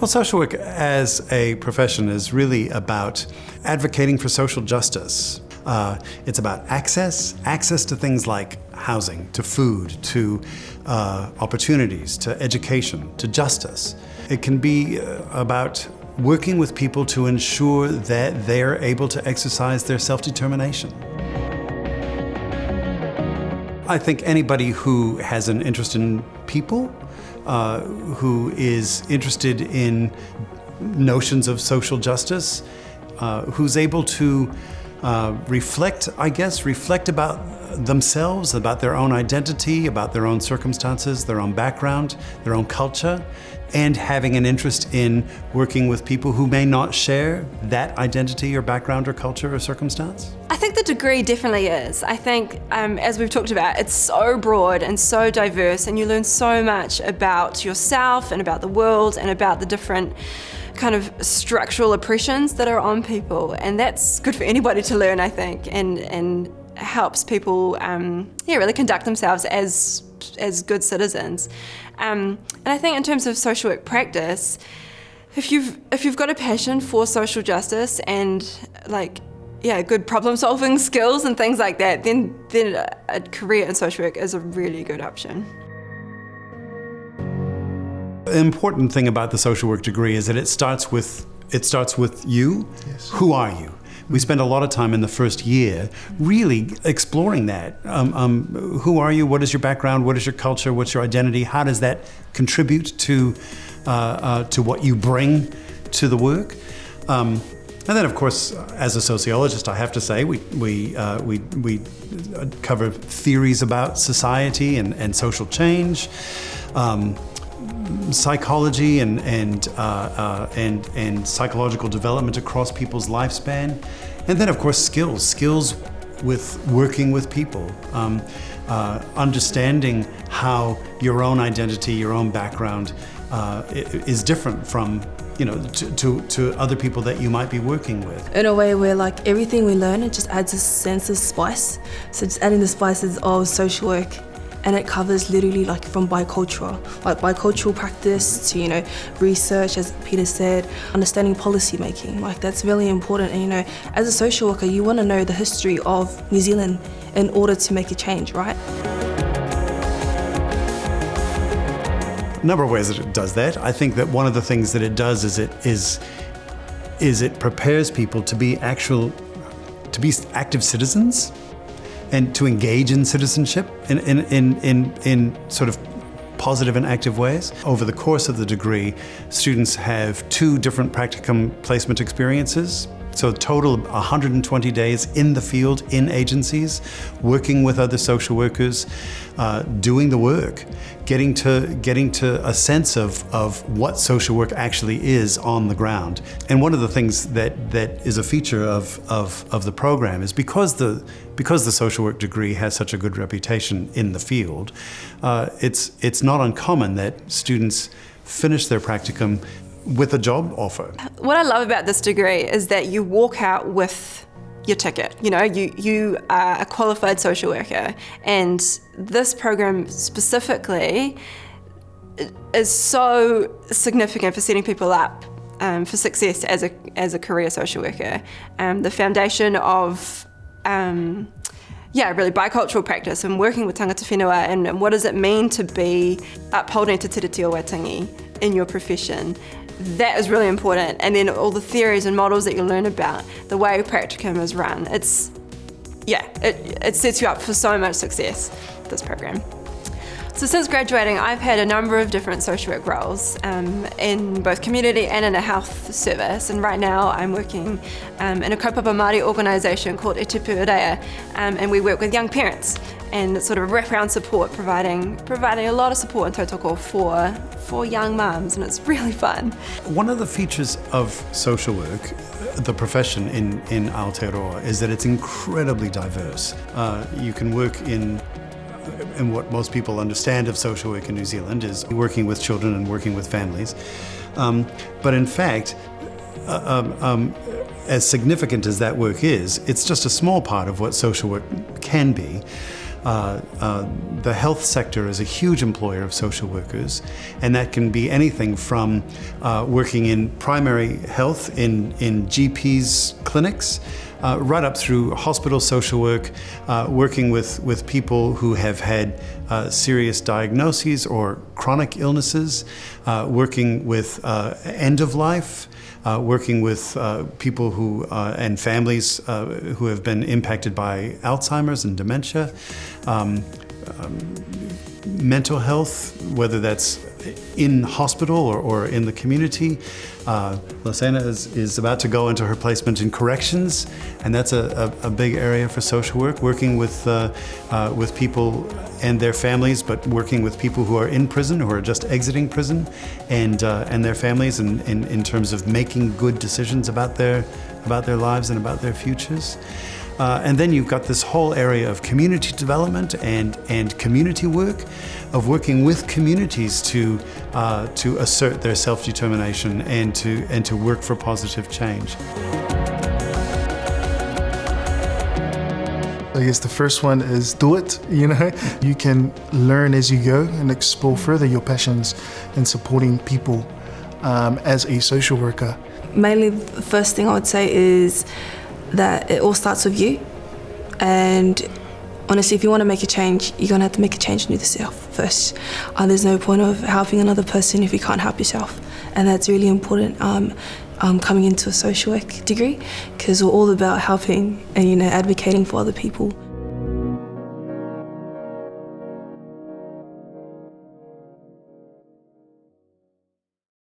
Well, social work as a profession is really about advocating for social justice. It's about access to things like housing, to food, to opportunities, to education, to justice. It can be about working with people to ensure that they're able to exercise their self-determination. I think anybody who has an interest in people, who is interested in notions of social justice, who's able to reflect about themselves, about their own identity, about their own circumstances, their own background, their own culture, and having an interest in working with people who may not share that identity or background or culture or circumstance? I think the degree definitely is. I think, as we've talked about, it's so broad and so diverse, and you learn so much about yourself and about the world and about the different kind of structural oppressions that are on people, and that's good for anybody to learn, I think, and helps people really conduct themselves as good citizens. And I think in terms of social work practice, if you've got a passion for social justice and good problem solving skills and things like that, then a career in social work is a really good option. The important thing about the social work degree is that it starts with you. Yes. Who are you? We spend a lot of time in the first year really exploring that. Who are you? What is your background? What is your culture? What's your identity? How does that contribute to what you bring to the work? And then, of course, as a sociologist, I have to say we cover theories about society and social change. Psychology and psychological development across people's lifespan, and then of course skills with working with people, understanding how your own identity, your own background is different from to other people that you might be working with. In a way where everything we learn, it just adds a sense of spice. So just adding the spices of social work. And it covers literally from bicultural practice to, research, as Peter said, understanding policy making. That's really important. And, as a social worker, you want to know the history of New Zealand in order to make a change, right? A number of ways that it does that. I think that one of the things that it does is it prepares people to be active citizens, and to engage in citizenship in sort of positive and active ways. Over the course of the degree, students have 2 different practicum placement experiences. So a total of 120 days in the field, in agencies, working with other social workers, doing the work, getting to a sense of what social work actually is on the ground. And one of the things that is a feature of the program is because the social work degree has such a good reputation in the field, it's not uncommon that students finish their practicum with a job offer. What I love about this degree is that you walk out with your ticket. You are a qualified social worker, and this program specifically is so significant for setting people up for success as a career social worker. The foundation of really bicultural practice and working with tangata whenua, and what does it mean to be upholding te tiriti o Waitangi in your profession. That is really important. And then all the theories and models that you learn about, the way Practicum is run, it sets you up for so much success, this program. So since graduating, I've had a number of different social work roles in both community and in a health service. And right now I'm working in a kaupapa Māori organisation called E Tupu Urea, and we work with young parents and sort of wraparound support, providing a lot of support in tautoko for young mums, and it's really fun. One of the features of social work, the profession in Aotearoa, is that it's incredibly diverse. You can work in what most people understand of social work in New Zealand is working with children and working with families. But in fact, as significant as that work is, it's just a small part of what social work can be. the health sector is a huge employer of social workers, and that can be anything from working in primary health in GPs' clinics, right up through hospital social work, working with people who have had serious diagnoses or chronic illnesses, working with end of life, working with people who and families who have been impacted by Alzheimer's and dementia, mental health, whether that's in hospital or in the community. Lucena is about to go into her placement in corrections, and that's a big area for social work, working with people and their families, but working with people who are in prison, who are just exiting prison, and their families in terms of making good decisions about their lives and about their futures. And then you've got this whole area of community development and community work, of working with communities to assert their self-determination and to work for positive change. I guess the first one is do it, You can learn as you go and explore further your passions in supporting people as a social worker. Mainly, the first thing I would say is that it all starts with you. And honestly, if you want to make a change, you're going to have to make a change in yourself first. There's no point of helping another person if you can't help yourself. And that's really important coming into a social work degree, because we're all about helping and advocating for other people.